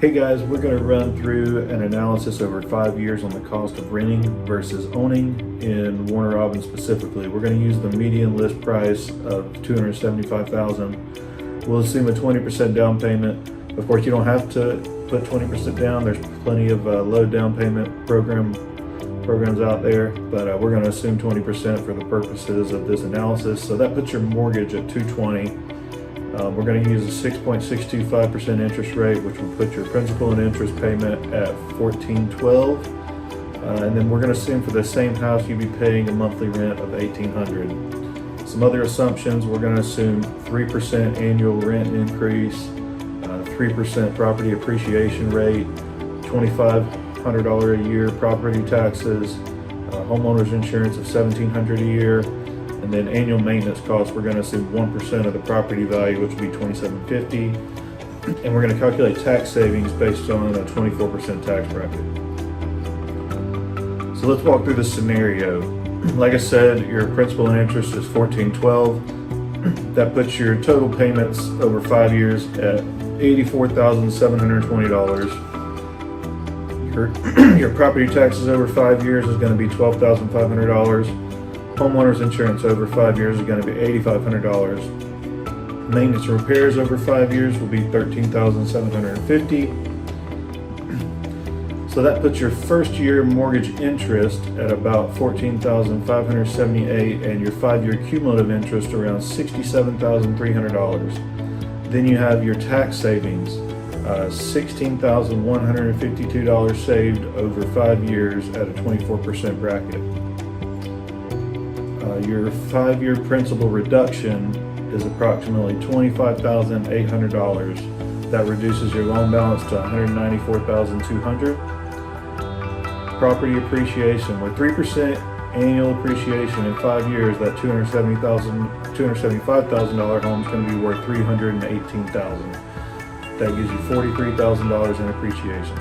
Hey guys, we're going to run through an analysis over 5 years on the cost of renting versus owning in Warner Robins specifically. We're going to use the median list price of $275,000. We'll assume a 20% down payment. Of course, you don't have to put 20% down. There's plenty of low down payment programs out there, but we're going to assume 20% for the purposes of this analysis. So that puts your mortgage at $220,000. We're going to use a 6.625% interest rate, which will put your principal and interest payment at $1,412. And then we're going to assume for the same house you'd be paying a monthly rent of $1,800. Some other assumptions: we're going to assume 3% annual rent increase, 3% property appreciation rate, $2,500 a year property taxes, homeowners insurance of $1,700 a year. And then annual maintenance costs, we're going to assume 1% of the property value, which would be $2,750. And we're going to calculate tax savings based on a 24% tax bracket. So let's walk through the scenario. Like I said, your principal and interest is $1,412. That puts your total payments over 5 years at $84,720. Your property taxes over 5 years is going to be $12,500. Homeowners insurance over 5 years is going to be $8,500. Maintenance and repairs over 5 years will be $13,750. So that puts your first year mortgage interest at about $14,578 and your 5-year cumulative interest around $67,300. Then you have your tax savings, $16,152 saved over 5 years at a 24% bracket. Your 5-year principal reduction is approximately $25,800. That reduces your loan balance to $194,200. Property appreciation, with 3% annual appreciation in 5 years, that $275,000 home is going to be worth $318,000. That gives you $43,000 in appreciation.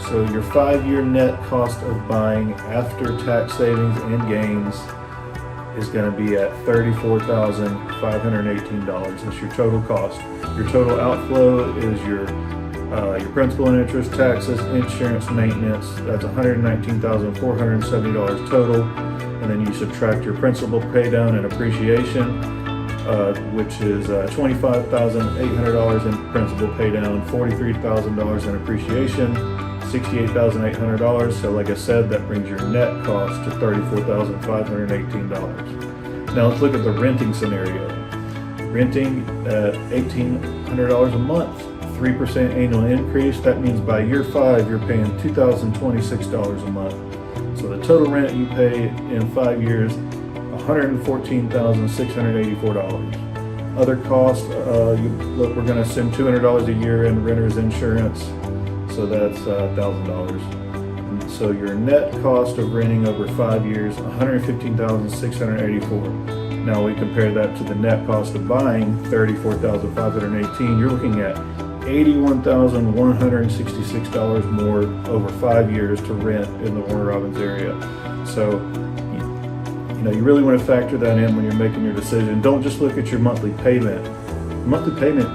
So your 5-year net cost of buying after tax savings and gains is going to be at $34,518. That's your total cost. Your total outflow is your principal and interest, taxes, insurance, maintenance. That's $119,470 total. And then you subtract your principal pay down and appreciation, which is $25,800 in principal pay down, $43,000 in appreciation, $68,800. So like I said, that brings your net cost to $34,518. Now let's look at the renting scenario. Renting at $1,800 a month, 3% annual increase. That means by year 5, you're paying $2,026 a month. So the total rent you pay in 5 years, $114,684. Other costs, we're going to assume $200 a year in renter's insurance. So that's $1,000. So your net cost of renting over 5 years, $115,684. Now we compare that to the net cost of buying, $34,518. You're looking at $81,166 more over 5 years to rent in the Warner Robins area. So you really want to factor that in when you're making your decision. Don't just look at your monthly payment. Monthly payment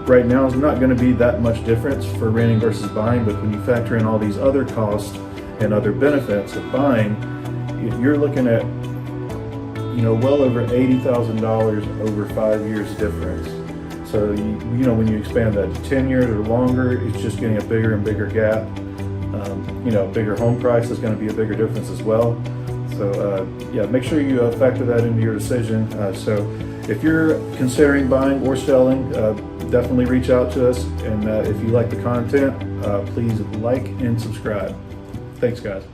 right now is not going to be that much difference for renting versus buying, but when you factor in all these other costs and other benefits of buying, you're looking at well over $80,000 over 5 years difference. So when you expand that to 10 years or longer, it's just getting a bigger and bigger gap. Bigger home price is going to be a bigger difference as well. So make sure you factor that into your decision. So if you're considering buying or selling, definitely reach out to us. And if you like the content, please like and subscribe. Thanks, guys.